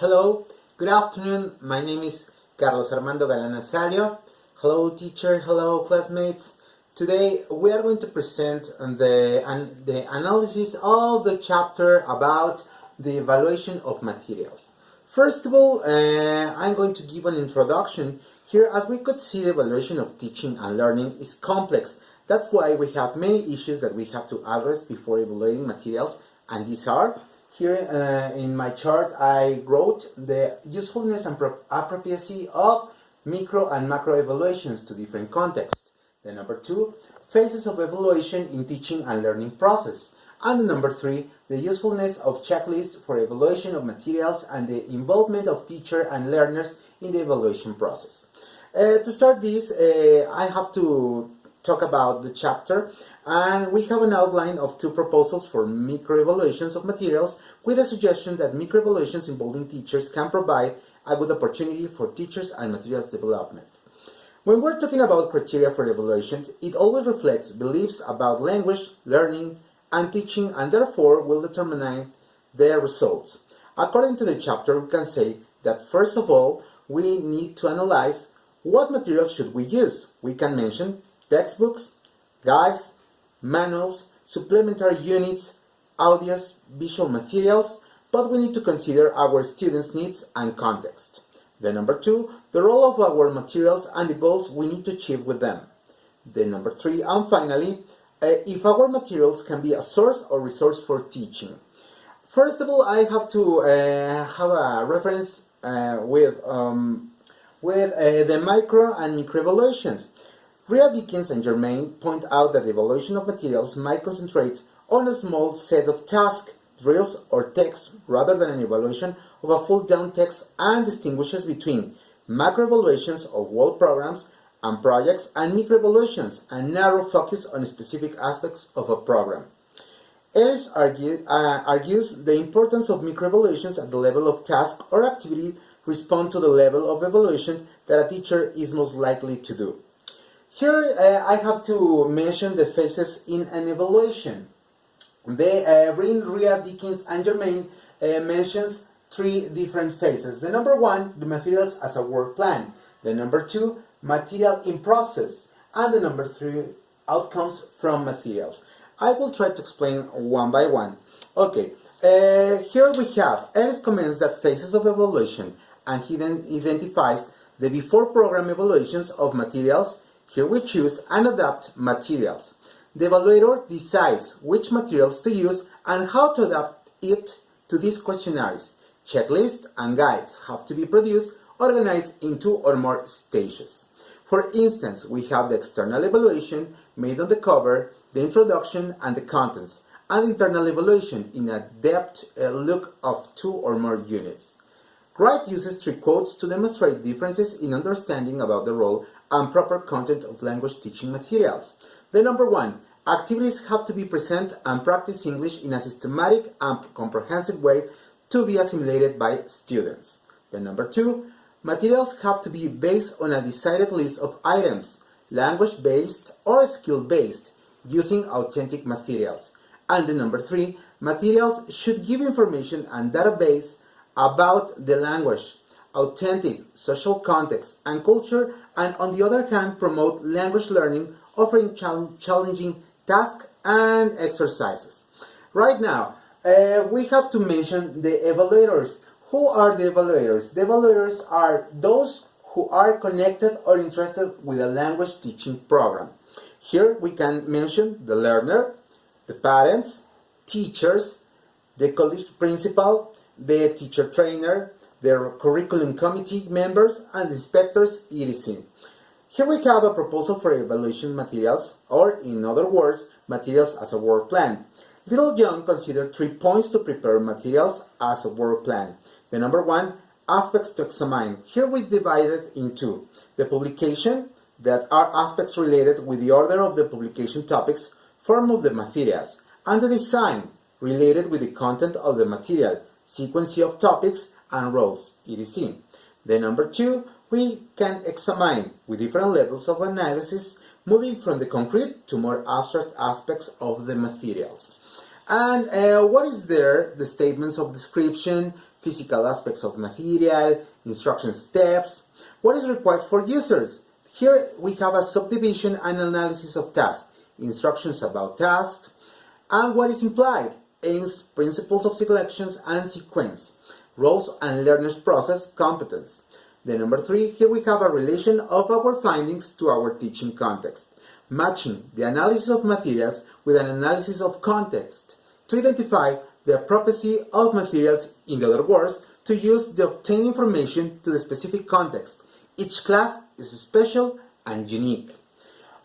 Hello, good afternoon. My name is Carlos Armando Galán Asalio. Hello, teacher. Hello, classmates. Today we are going to present the analysis of the chapter about the evaluation of materials. First of all, I'm going to give an introduction. Here, as we could see, the evaluation of teaching and learning is complex. That's why we have many issues that we have to address before evaluating materials, and these are here in my chart. I wrote the usefulness and appropriacy of micro and macro evaluations to different contexts. The number 2, phases of evaluation in teaching and learning process. And the number 3, the usefulness of checklists for evaluation of materials and the involvement of teacher and learners in the evaluation process. To start this, I have to talk about the chapter, and we have an outline of 2 proposals for microevaluations of materials, with a suggestion that microevaluations involving teachers can provide a good opportunity for teachers and materials development. When we're talking about criteria for evaluations, it always reflects beliefs about language, learning, and teaching, and therefore will determine their results. According to the chapter, we can say that first of all, we need to analyze what materials should we use. We can mention textbooks, guides, manuals, supplementary units, audios, visual materials, but we need to consider our students' needs and context. The number 2, the role of our materials and the goals we need to achieve with them. The number 3, and finally, if our materials can be a source or resource for teaching. First of all, I have to have a reference with the micro and micro evaluations. Ria Dickens and Germain point out that the evaluation of materials might concentrate on a small set of tasks, drills, or text rather than an evaluation of a full-down text, and distinguishes between macro-evaluations of whole programs and projects and micro-evaluations, a narrow focus on specific aspects of a program. Ellis argues the importance of micro-evaluations at the level of task or activity respond to the level of evaluation that a teacher is most likely to do. Here I have to mention the phases in an evaluation. Ria Dickens and Germain mentions 3 different phases. The number 1, the materials as a work plan. The number 2, material in process. And the number 3, outcomes from materials. I will try to explain one by one. Okay, here we have Ellis comments that phases of evaluation, and he then identifies the before program evaluations of materials. Here we choose and adapt materials. The evaluator decides which materials to use and how to adapt it to these questionnaires. Checklists and guides have to be produced, organized in 2 or more stages. For instance, we have the external evaluation made on the cover, the introduction and the contents, and internal evaluation in a depth look of 2 or more units. Wright uses 3 quotes to demonstrate differences in understanding about the role and proper content of language teaching materials. The number 1, activities have to be present and practice English in a systematic and comprehensive way to be assimilated by students. The number 2, materials have to be based on a decided list of items, language-based or skill-based, using authentic materials. And the number 3, materials should give information and database about the language, authentic social context and culture, and on the other hand promote language learning, offering challenging tasks and exercises. Right now, we have to mention the evaluators. Who are the evaluators? The evaluators are those who are connected or interested with a language teaching program. Here we can mention the learner, the parents, teachers, the college principal, the teacher trainer, their curriculum committee members, and inspectors, etc. Here we have a proposal for evaluation materials, or in other words, materials as a work plan. Littlejohn considered 3 points to prepare materials as a work plan. The number 1, aspects to examine. Here we divide it in 2. The publication, that are aspects related with the order of the publication topics, form of the materials, and the design, related with the content of the material, sequence of topics, and roles, etc. The number 2, we can examine with different levels of analysis, moving from the concrete to more abstract aspects of the materials. And what is there? The statements of description, physical aspects of material, instruction steps, what is required for users. Here we have a subdivision and analysis of tasks, instructions about tasks, and what is implied, aims, principles of selections and sequence, roles and learners process, competence. The number 3, here we have a relation of our findings to our teaching context, matching the analysis of materials with an analysis of context to identify the appropriacy of materials, in other words, to use the obtained information to the specific context. Each class is special and unique.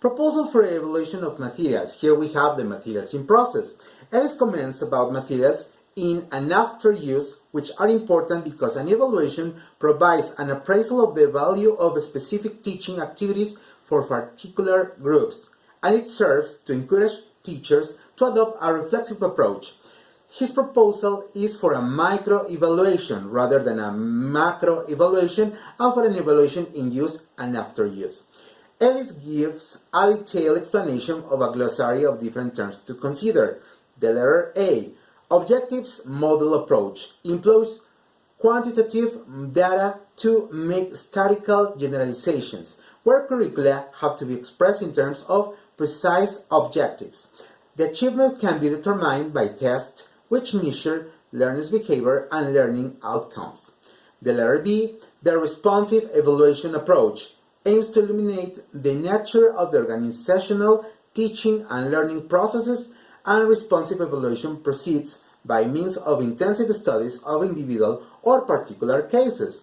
Proposal for evaluation of materials. Here we have the materials in process. Ellis comments about materials in and after use, which are important because an evaluation provides an appraisal of the value of specific teaching activities for particular groups, and it serves to encourage teachers to adopt a reflexive approach. His proposal is for a micro-evaluation rather than a macro-evaluation, and for an evaluation in use and after use. Ellis gives a detailed explanation of a glossary of different terms to consider. The letter A, objectives model approach, employs quantitative data to make statistical generalizations, where curricula have to be expressed in terms of precise objectives. The achievement can be determined by tests which measure learners' behavior and learning outcomes. The letter B, the responsive evaluation approach, aims to illuminate the nature of the organizational, teaching, and learning processes, and responsive evaluation proceeds by means of intensive studies of individual or particular cases.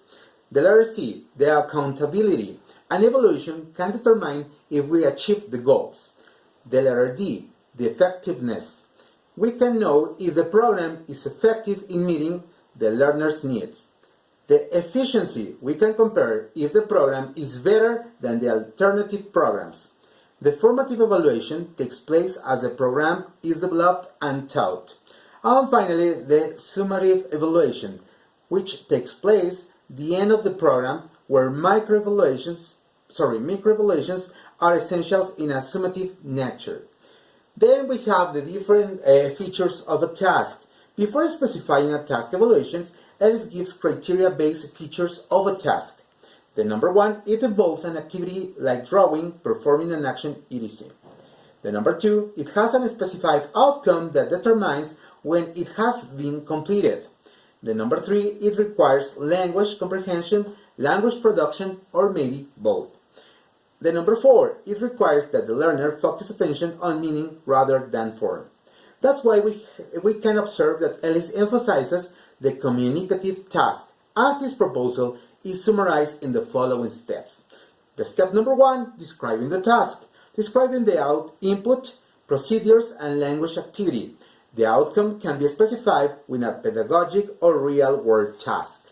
The letter C, the accountability. An evaluation can determine if we achieve the goals. The letter D, the effectiveness. We can know if the program is effective in meeting the learner's needs. The efficiency, we can compare if the program is better than the alternative programs. The formative evaluation takes place as the program is developed and taught. And finally, the summative evaluation, which takes place at the end of the program, where micro-evaluations are essentials in a summative nature. Then we have the different features of a task. Before specifying a task evaluations, Ellis gives criteria-based features of a task. The number 1, it involves an activity like drawing, performing an action, etc. The number 2, it has a specified outcome that determines when it has been completed. The number 3, it requires language comprehension, language production, or maybe both. The number 4, it requires that the learner focus attention on meaning rather than form. That's why we can observe that Ellis emphasizes the communicative task, and his proposal is summarized in the following steps. The step number 1, describing the task, describing the input, procedures, and language activity. The outcome can be specified with a pedagogic or real-world task.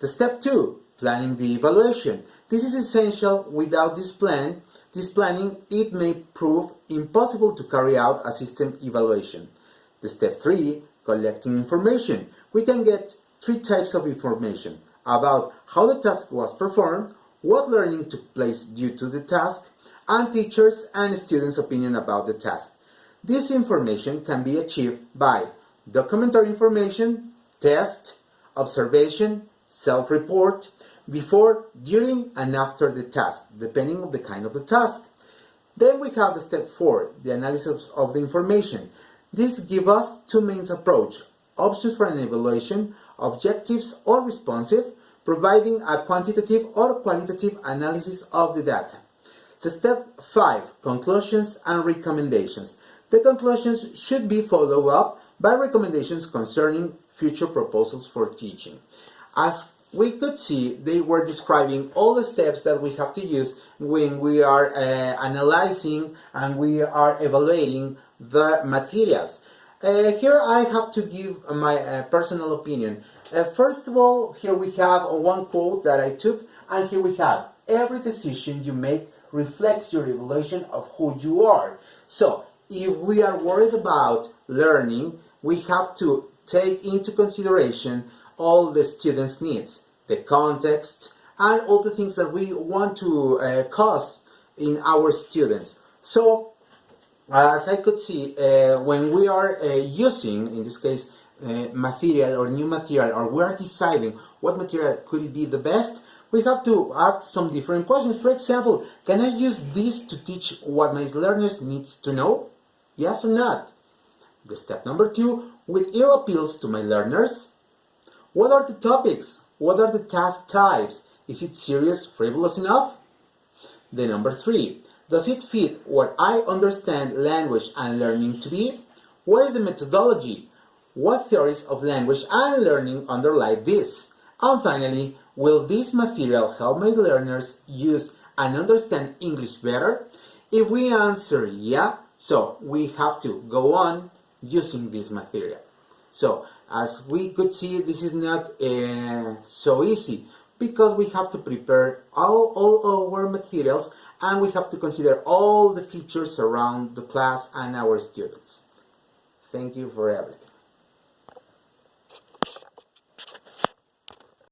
The step 2, planning the evaluation. This is essential. Without this planning, it may prove impossible to carry out a system evaluation. The step 3, collecting information. We can get 3 types of information: about how the task was performed, what learning took place due to the task, and teachers' and students' opinion about the task. This information can be achieved by documentary information, test, observation, self-report, before, during, and after the task, depending on the kind of the task. Then we have the step 4, the analysis of the information. This gives us 2 main approaches: options for an evaluation, objectives or responsive, providing a quantitative or qualitative analysis of the data. The step 5, conclusions and recommendations. The conclusions should be followed up by recommendations concerning future proposals for teaching. As we could see, they were describing all the steps that we have to use when we are analyzing and we are evaluating the materials. Here I have to give my personal opinion. First of all, here we have one quote that I took, and here we have, every decision you make reflects your evaluation of who you are. So, if we are worried about learning, we have to take into consideration all the students' needs, the context, and all the things that we want to cause in our students. So, as I could see, when we are using, in this case, material or new material, or we are deciding what material could it be the best, we have to ask some different questions. For example, can I use this to teach what my learners needs to know? Yes or not? The step number 2, with ill appeals to my learners. What are the topics? What are the task types? Is it serious, frivolous enough? The number 3, does it fit what I understand language and learning to be? What is the methodology? What theories of language and learning underlie this? And finally, will this material help my learners use and understand English better? If we answer yeah, so we have to go on using this material. So, as we could see, this is not so easy, because we have to prepare all our materials, and we have to consider all the features around the class and our students. Thank you for everything.